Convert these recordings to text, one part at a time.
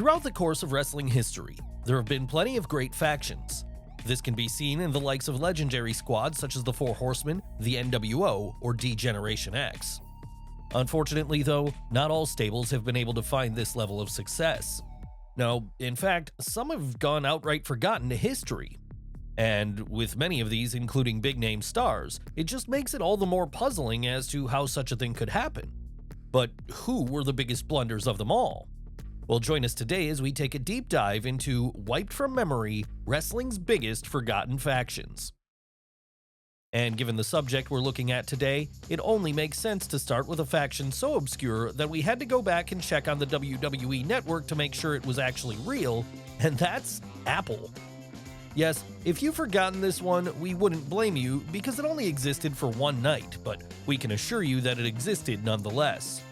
Throughout the course of wrestling history, there have been plenty of great factions. This can be seen in the likes of legendary squads such as the Four Horsemen, the NWO, or D-Generation X. Unfortunately though, not all stables have been able to find this level of success. No, in fact, some have gone outright forgotten to history. And with many of these including big-name stars, it just makes it all the more puzzling as to how such a thing could happen. But who were the biggest blunders of them all? Well, join us today as we take a deep dive into, wiped from memory, wrestling's biggest forgotten factions. And given the subject we're looking at today, it only makes sense to start with a faction so obscure that we had to go back and check on the WWE network to make sure it was actually real, and that's Apple. Yes, if you've forgotten this one, we wouldn't blame you because it only existed for one night, but we can assure you that it existed nonetheless.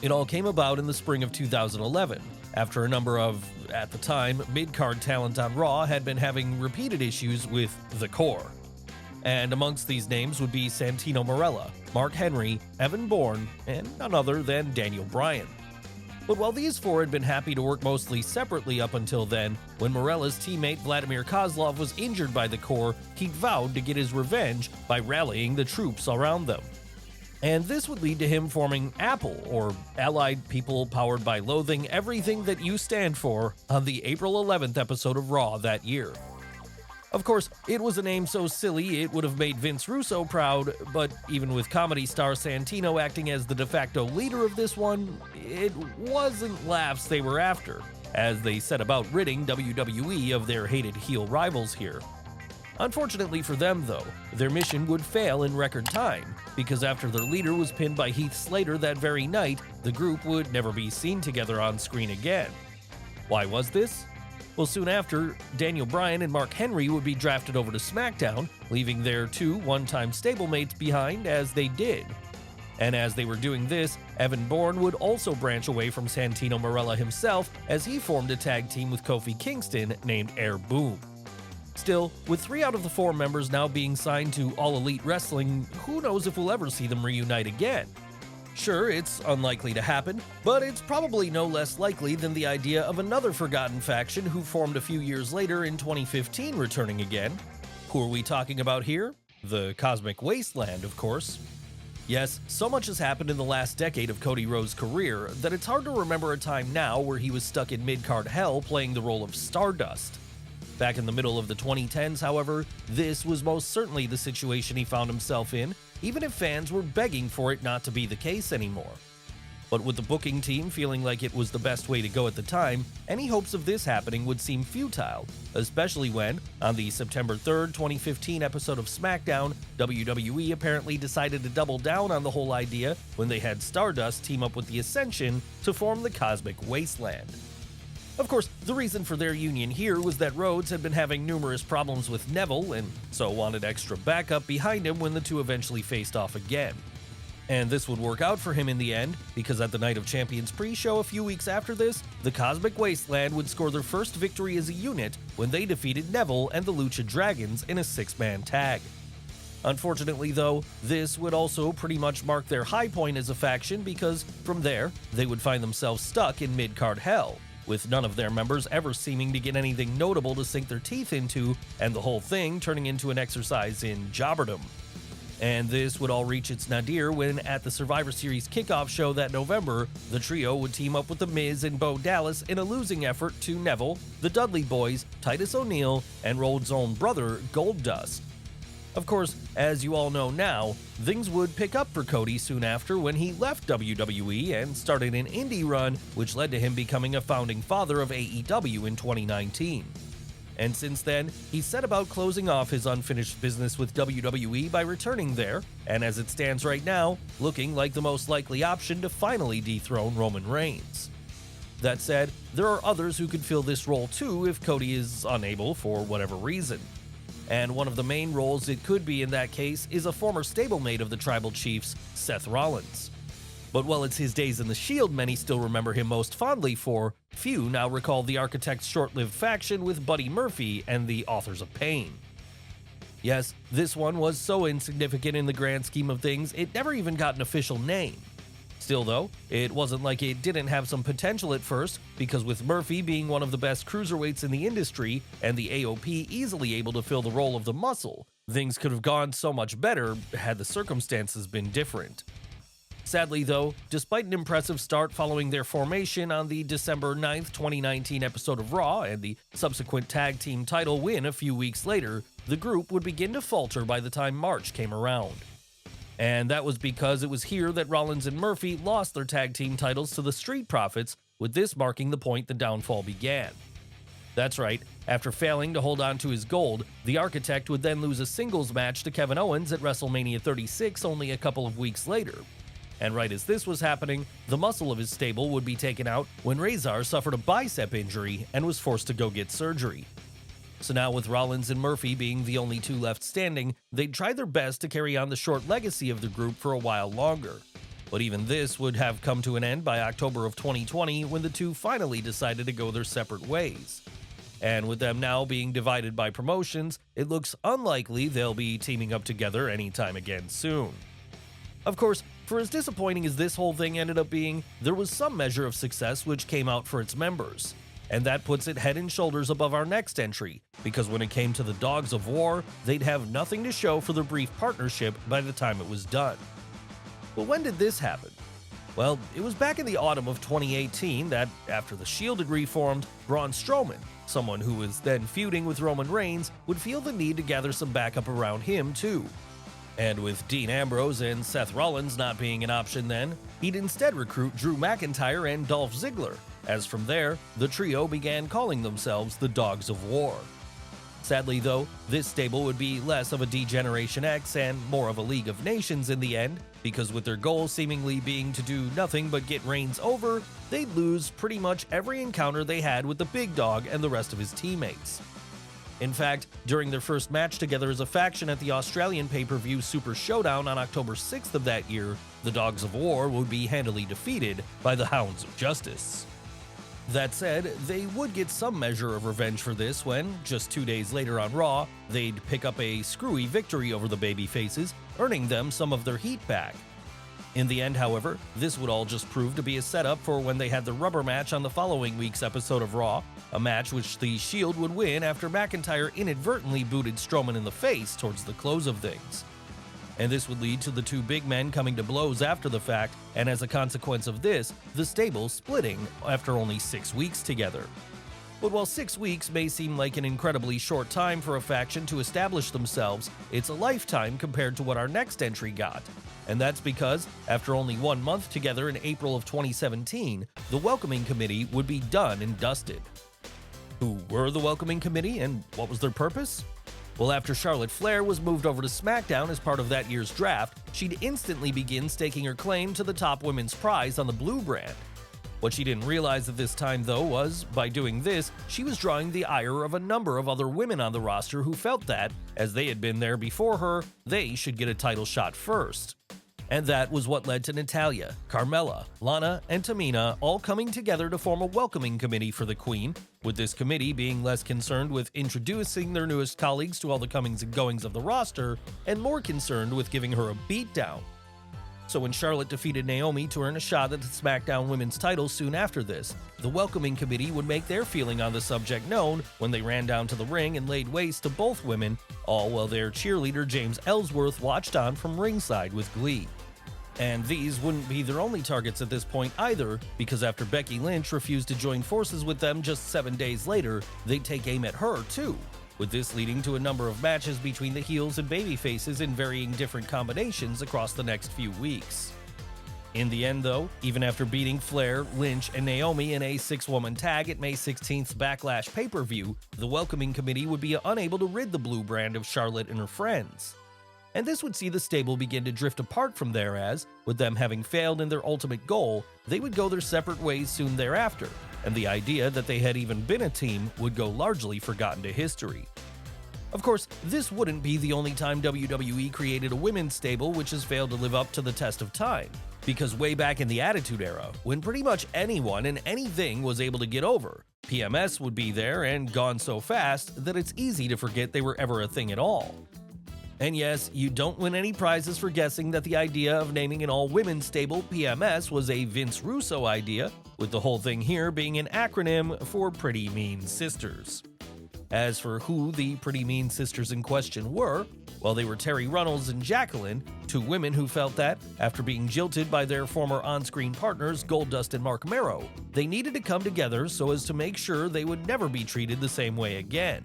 It all came about in the spring of 2011, after a number of, at the time, mid-card talent on Raw had been having repeated issues with the core. And amongst these names would be Santino Marella, Mark Henry, Evan Bourne, and none other than Daniel Bryan. But while these four had been happy to work mostly separately up until then, when Morella's teammate Vladimir Kozlov was injured by the core, he vowed to get his revenge by rallying the troops around them. And this would lead to him forming Apple, or Allied People Powered by Loathing Everything That You Stand For, on the April 11th episode of Raw that year. Of course, it was a name so silly it would have made Vince Russo proud, but even with comedy star Santino acting as the de facto leader of this one, it wasn't laughs they were after, as they set about ridding WWE of their hated heel rivals here. Unfortunately for them though, their mission would fail in record time, because after their leader was pinned by Heath Slater that very night, the group would never be seen together on screen again. Why was this? Well, soon after, Daniel Bryan and Mark Henry would be drafted over to SmackDown, leaving their two one-time stablemates behind as they did. And as they were doing this, Evan Bourne would also branch away from Santino Marella himself as he formed a tag team with Kofi Kingston named Air Boom. Still, with 3 out of the 4 members now being signed to All Elite Wrestling, who knows if we'll ever see them reunite again? Sure, it's unlikely to happen, but it's probably no less likely than the idea of another forgotten faction who formed a few years later in 2015 returning again. Who are we talking about here? The Cosmic Wasteland, of course. Yes, so much has happened in the last decade of Cody Rhodes' career that it's hard to remember a time now where he was stuck in mid-card hell playing the role of Stardust. Back in the middle of the 2010s, however, this was most certainly the situation he found himself in, even if fans were begging for it not to be the case anymore. But with the booking team feeling like it was the best way to go at the time, any hopes of this happening would seem futile, especially when, on the September 3rd, 2015 episode of SmackDown, WWE apparently decided to double down on the whole idea when they had Stardust team up with the Ascension to form the Cosmic Wasteland. Of course, the reason for their union here was that Rhodes had been having numerous problems with Neville and so wanted extra backup behind him when the two eventually faced off again. And this would work out for him in the end, because at the Night of Champions pre-show a few weeks after this, the Cosmic Wasteland would score their first victory as a unit when they defeated Neville and the Lucha Dragons in a 6-man tag. Unfortunately though, this would also pretty much mark their high point as a faction, because from there, they would find themselves stuck in mid-card hell, with none of their members ever seeming to get anything notable to sink their teeth into, and the whole thing turning into an exercise in jobberdom. And this would all reach its nadir when, at the Survivor Series kickoff show that November, the trio would team up with The Miz and Bo Dallas in a losing effort to Neville, the Dudley Boys, Titus O'Neil, and Rhodes' own brother, Goldust. Of course, as you all know now, things would pick up for Cody soon after when he left WWE and started an indie run, which led to him becoming a founding father of AEW in 2019. And since then, he set about closing off his unfinished business with WWE by returning there, and as it stands right now, looking like the most likely option to finally dethrone Roman Reigns. That said, there are others who could fill this role too if Cody is unable for whatever reason. And one of the main roles it could be in that case is a former stablemate of the Tribal Chiefs, Seth Rollins. But while it's his days in the Shield many still remember him most fondly for, few now recall the Architects' short-lived faction with Buddy Murphy and the Authors of Pain. Yes, this one was so insignificant in the grand scheme of things, it never even got an official name. Still though, it wasn't like it didn't have some potential at first, because with Murphy being one of the best cruiserweights in the industry and the AOP easily able to fill the role of the Muscle, things could have gone so much better had the circumstances been different. Sadly though, despite an impressive start following their formation on the December 9th, 2019 episode of Raw and the subsequent tag team title win a few weeks later, the group would begin to falter by the time March came around. And that was because it was here that Rollins and Murphy lost their tag team titles to the Street Profits, with this marking the point the downfall began. That's right, after failing to hold on to his gold, the Architect would then lose a singles match to Kevin Owens at WrestleMania 36 only a couple of weeks later. And right as this was happening, the muscle of his stable would be taken out when Razor suffered a bicep injury and was forced to go get surgery. So now with Rollins and Murphy being the only two left standing, they'd try their best to carry on the short legacy of the group for a while longer. But even this would have come to an end by October of 2020 when the two finally decided to go their separate ways. And with them now being divided by promotions, it looks unlikely they'll be teaming up together anytime again soon. Of course, for as disappointing as this whole thing ended up being, there was some measure of success which came out for its members. And that puts it head and shoulders above our next entry, because when it came to the Dogs of War, they'd have nothing to show for their brief partnership by the time it was done. But when did this happen? Well, it was back in the autumn of 2018 that, after the Shield had reformed, Braun Strowman, someone who was then feuding with Roman Reigns, would feel the need to gather some backup around him too. And with Dean Ambrose and Seth Rollins not being an option then, he'd instead recruit Drew McIntyre and Dolph Ziggler, as from there, the trio began calling themselves the Dogs of War. Sadly though, this stable would be less of a D-Generation X and more of a League of Nations in the end, because with their goal seemingly being to do nothing but get Reigns over, they'd lose pretty much every encounter they had with the Big Dog and the rest of his teammates. In fact, during their first match together as a faction at the Australian pay-per-view Super Showdown on October 6th of that year, the Dogs of War would be handily defeated by the Hounds of Justice. That said, they would get some measure of revenge for this when, just 2 days later on Raw, they'd pick up a screwy victory over the babyfaces, earning them some of their heat back. In the end, however, this would all just prove to be a setup for when they had the rubber match on the following week's episode of Raw, a match which the Shield would win after McIntyre inadvertently booted Strowman in the face towards the close of things. And this would lead to the two big men coming to blows after the fact, and as a consequence of this, the stable splitting after only 6 weeks together. But while 6 weeks may seem like an incredibly short time for a faction to establish themselves, it's a lifetime compared to what our next entry got. And that's because, after only 1 month together in April of 2017, the Welcoming Committee would be done and dusted. Who were the Welcoming Committee and what was their purpose? Well, after Charlotte Flair was moved over to SmackDown as part of that year's draft, she'd instantly begin staking her claim to the top women's prize on the Blue brand. What she didn't realize at this time, though, was, by doing this, she was drawing the ire of a number of other women on the roster who felt that, as they had been there before her, they should get a title shot first. And that was what led to Natalya, Carmella, Lana, and Tamina all coming together to form a welcoming committee for the Queen, with this committee being less concerned with introducing their newest colleagues to all the comings and goings of the roster, and more concerned with giving her a beatdown. So when Charlotte defeated Naomi to earn a shot at the SmackDown Women's title soon after this, the Welcoming Committee would make their feeling on the subject known when they ran down to the ring and laid waste to both women, all while their cheerleader James Ellsworth watched on from ringside with glee. And these wouldn't be their only targets at this point either, because after Becky Lynch refused to join forces with them just 7 days later, they'd take aim at her too, with this leading to a number of matches between the heels and babyfaces in varying different combinations across the next few weeks. In the end though, even after beating Flair, Lynch, and Naomi in a 6-woman tag at May 16th's Backlash pay-per-view, the Welcoming Committee would be unable to rid the Blue brand of Charlotte and her friends. And this would see the stable begin to drift apart from there as, with them having failed in their ultimate goal, they would go their separate ways soon thereafter, and the idea that they had even been a team would go largely forgotten to history. Of course, this wouldn't be the only time WWE created a women's stable which has failed to live up to the test of time, because way back in the Attitude Era, when pretty much anyone and anything was able to get over, PMS would be there and gone so fast that it's easy to forget they were ever a thing at all. And yes, you don't win any prizes for guessing that the idea of naming an all-women's stable PMS was a Vince Russo idea, with the whole thing here being an acronym for Pretty Mean Sisters. As for who the Pretty Mean Sisters in question were, well, they were Terry Runnels and Jacqueline, two women who felt that, after being jilted by their former on-screen partners Goldust and Mark Marrow, they needed to come together so as to make sure they would never be treated the same way again.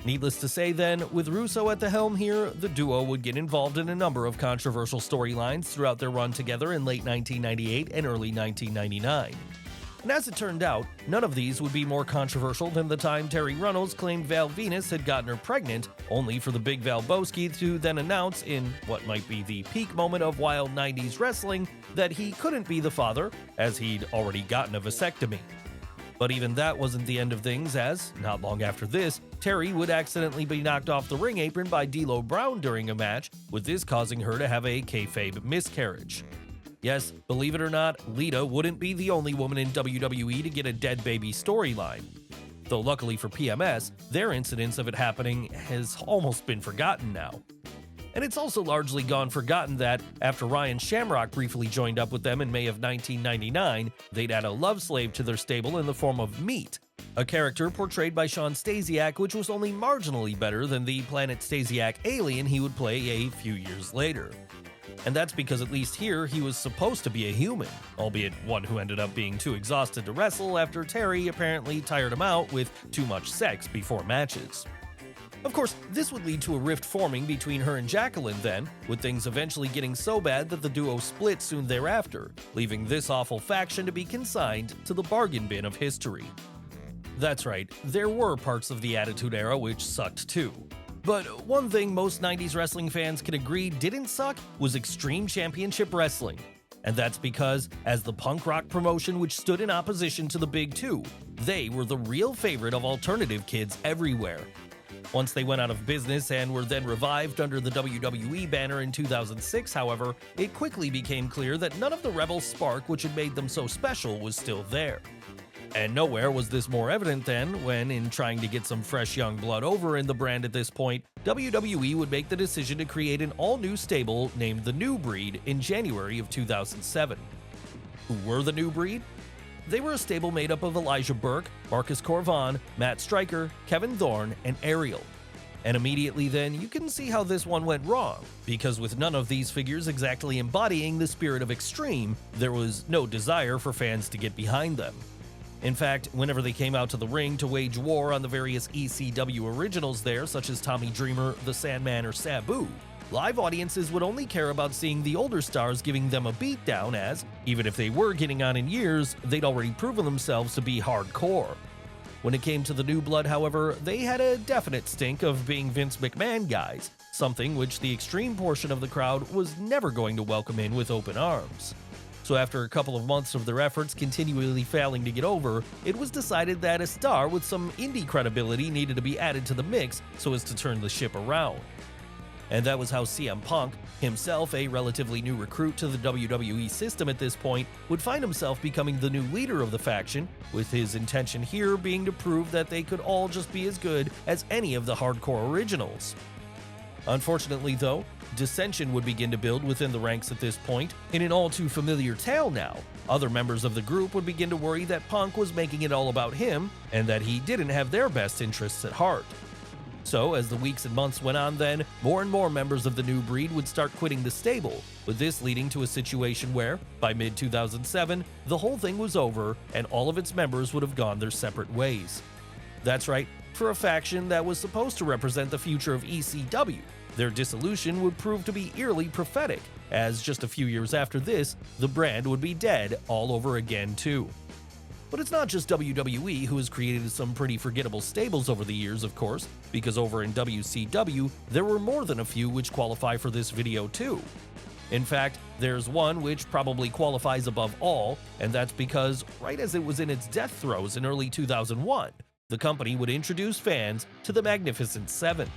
Needless to say then, with Russo at the helm here, the duo would get involved in a number of controversial storylines throughout their run together in late 1998 and early 1999. And as it turned out, none of these would be more controversial than the time Terry Runnels claimed Val Venus had gotten her pregnant, only for the big Val Boski to then announce, in what might be the peak moment of wild 90s wrestling, that he couldn't be the father, as he'd already gotten a vasectomy. But even that wasn't the end of things, as, not long after this, Terry would accidentally be knocked off the ring apron by D'Lo Brown during a match, with this causing her to have a kayfabe miscarriage. Yes, believe it or not, Lita wouldn't be the only woman in WWE to get a dead baby storyline. Though luckily for PMS, their incidence of it happening has almost been forgotten now. And it's also largely gone forgotten that, after Ryan Shamrock briefly joined up with them in May of 1999, they'd add a love slave to their stable in the form of Meat, a character portrayed by Shawn Stasiak which was only marginally better than the Planet Stasiak alien he would play a few years later. And that's because at least here he was supposed to be a human, albeit one who ended up being too exhausted to wrestle after Terry apparently tired him out with too much sex before matches. Of course, this would lead to a rift forming between her and Jacqueline then, with things eventually getting so bad that the duo split soon thereafter, leaving this awful faction to be consigned to the bargain bin of history. That's right, there were parts of the Attitude Era which sucked too. But one thing most 90s wrestling fans can agree didn't suck was Extreme Championship Wrestling. And that's because, as the punk rock promotion which stood in opposition to the Big Two, they were the real favorite of alternative kids everywhere. Once they went out of business and were then revived under the WWE banner in 2006, however, it quickly became clear that none of the rebel spark which had made them so special was still there. And nowhere was this more evident than when, in trying to get some fresh young blood over in the brand at this point, WWE would make the decision to create an all-new stable named the New Breed in January of 2007. Who were the New Breed? They were a stable made up of Elijah Burke, Marcus Corvon, Matt Stryker, Kevin Thorne, and Ariel. And immediately then, you can see how this one went wrong, because with none of these figures exactly embodying the spirit of Extreme, there was no desire for fans to get behind them. In fact, whenever they came out to the ring to wage war on the various ECW originals there, such as Tommy Dreamer, The Sandman, or Sabu, live audiences would only care about seeing the older stars giving them a beatdown as, even if they were getting on in years, they'd already proven themselves to be hardcore. When it came to the new blood, however, they had a definite stink of being Vince McMahon guys, something which the Extreme portion of the crowd was never going to welcome in with open arms. So after a couple of months of their efforts continually failing to get over, it was decided that a star with some indie credibility needed to be added to the mix so as to turn the ship around. And that was how CM Punk, himself a relatively new recruit to the WWE system at this point, would find himself becoming the new leader of the faction, with his intention here being to prove that they could all just be as good as any of the hardcore originals. Unfortunately though, dissension would begin to build within the ranks at this point, in an all too familiar tale now. Other members of the group would begin to worry that Punk was making it all about him, and that he didn't have their best interests at heart. So, as the weeks and months went on then, more and more members of the New Breed would start quitting the stable, with this leading to a situation where, by mid-2007, the whole thing was over and all of its members would have gone their separate ways. That's right, for a faction that was supposed to represent the future of ECW, their dissolution would prove to be eerily prophetic, as just a few years after this, the brand would be dead all over again too. But it's not just WWE who has created some pretty forgettable stables over the years, of course, because over in WCW, there were more than a few which qualify for this video too. In fact, there's one which probably qualifies above all, and that's because, right as it was in its death throes in early 2001, the company would introduce fans to the Magnificent Seven.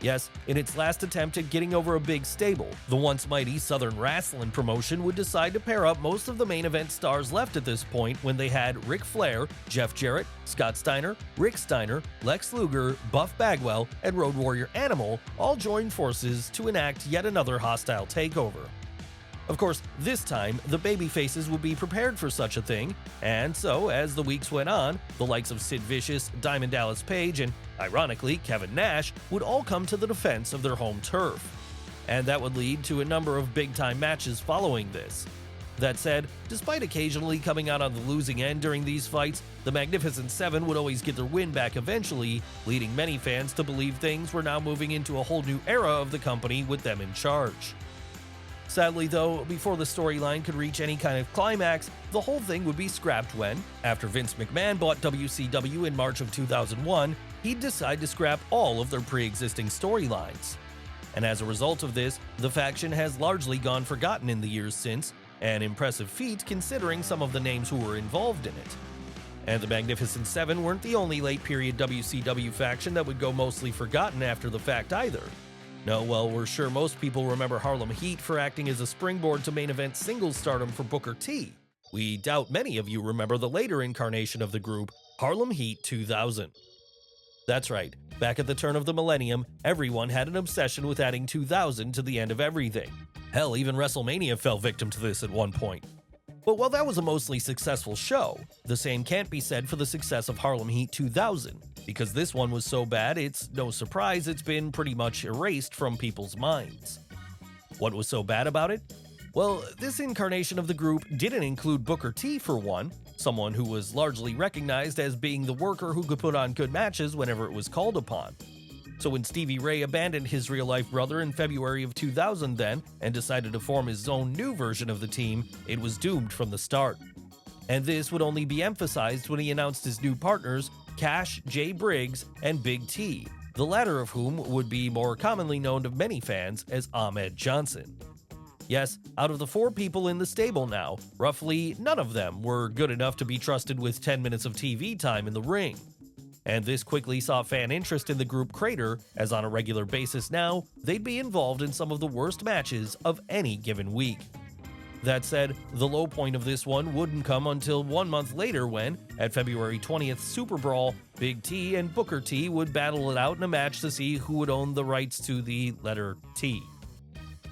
Yes, in its last attempt at getting over a big stable, the once mighty Southern Wrestling promotion would decide to pair up most of the main event stars left at this point when they had Ric Flair, Jeff Jarrett, Scott Steiner, Rick Steiner, Lex Luger, Buff Bagwell, and Road Warrior Animal all join forces to enact yet another hostile takeover. Of course, this time, the babyfaces would be prepared for such a thing, and so, as the weeks went on, the likes of Sid Vicious, Diamond Dallas Page, and, ironically, Kevin Nash would all come to the defense of their home turf. And that would lead to a number of big-time matches following this. That said, despite occasionally coming out on the losing end during these fights, the Magnificent Seven would always get their win back eventually, leading many fans to believe things were now moving into a whole new era of the company with them in charge. Sadly though, before the storyline could reach any kind of climax, the whole thing would be scrapped when, after Vince McMahon bought WCW in March of 2001, he'd decide to scrap all of their pre-existing storylines. And as a result of this, the faction has largely gone forgotten in the years since, an impressive feat considering some of the names who were involved in it. And the Magnificent Seven weren't the only late-period WCW faction that would go mostly forgotten after the fact either. No, well, we're sure most people remember Harlem Heat for acting as a springboard to main event singles stardom for Booker T. We doubt many of you remember the later incarnation of the group, Harlem Heat 2000. That's right, back at the turn of the millennium, everyone had an obsession with adding 2000 to the end of everything. Hell, even WrestleMania fell victim to this at one point. But while that was a mostly successful show, the same can't be said for the success of Harlem Heat 2000. Because this one was so bad, it's no surprise it's been pretty much erased from people's minds. What was so bad about it? Well, this incarnation of the group didn't include Booker T for one, someone who was largely recognized as being the worker who could put on good matches whenever it was called upon. So when Stevie Ray abandoned his real-life brother in February of 2000 then, and decided to form his own new version of the team, it was doomed from the start. And this would only be emphasized when he announced his new partners, Cash, Jay Briggs, and Big T, the latter of whom would be more commonly known to many fans as Ahmed Johnson. Yes, out of the 4 people in the stable now, roughly none of them were good enough to be trusted with 10 minutes of TV time in the ring. And this quickly saw fan interest in the group crater, as on a regular basis now, they'd be involved in some of the worst matches of any given week. That said, the low point of this one wouldn't come until 1 month later when, at February 20th Super Brawl, Big T and Booker T would battle it out in a match to see who would own the rights to the letter T.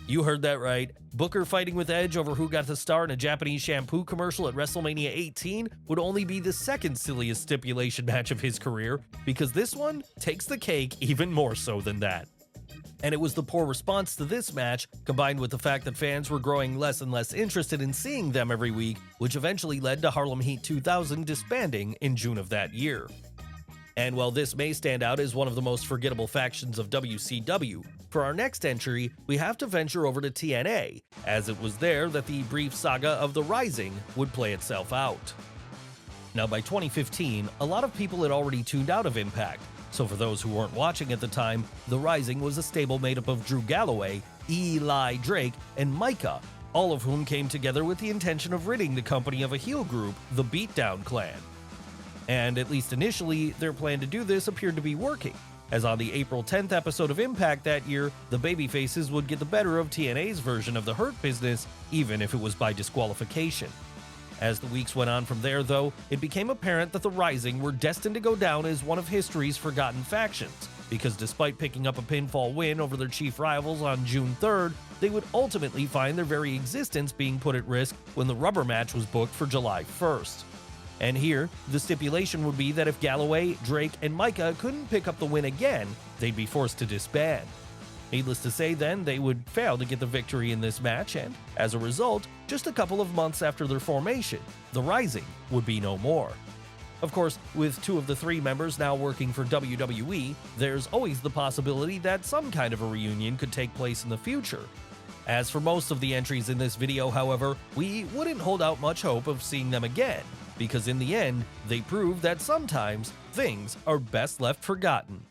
You heard that right. Booker fighting with Edge over who got to star in a Japanese shampoo commercial at WrestleMania 18 would only be the second silliest stipulation match of his career, because this one takes the cake even more so than that. And it was the poor response to this match, combined with the fact that fans were growing less and less interested in seeing them every week, which eventually led to Harlem Heat 2000 disbanding in June of that year. And while this may stand out as one of the most forgettable factions of WCW, for our next entry, we have to venture over to TNA, as it was there that the brief saga of The Rising would play itself out. Now by 2015, a lot of people had already tuned out of Impact, so for those who weren't watching at the time, The Rising was a stable made up of Drew Galloway, Eli Drake, and Micah, all of whom came together with the intention of ridding the company of a heel group, the Beatdown Clan. And at least initially, their plan to do this appeared to be working, as on the April 10th episode of Impact that year, the babyfaces would get the better of TNA's version of the Hurt Business, even if it was by disqualification. As the weeks went on from there, though, it became apparent that the Rising were destined to go down as one of history's forgotten factions, because despite picking up a pinfall win over their chief rivals on June 3rd, they would ultimately find their very existence being put at risk when the rubber match was booked for July 1st. And here, the stipulation would be that if Galloway, Drake, and Micah couldn't pick up the win again, they'd be forced to disband. Needless to say then, they would fail to get the victory in this match, and as a result, just a couple of months after their formation, the Rising would be no more. Of course, with 2 of the 3 members now working for WWE, there's always the possibility that some kind of a reunion could take place in the future. As for most of the entries in this video, however, we wouldn't hold out much hope of seeing them again, because in the end, they prove that sometimes things are best left forgotten.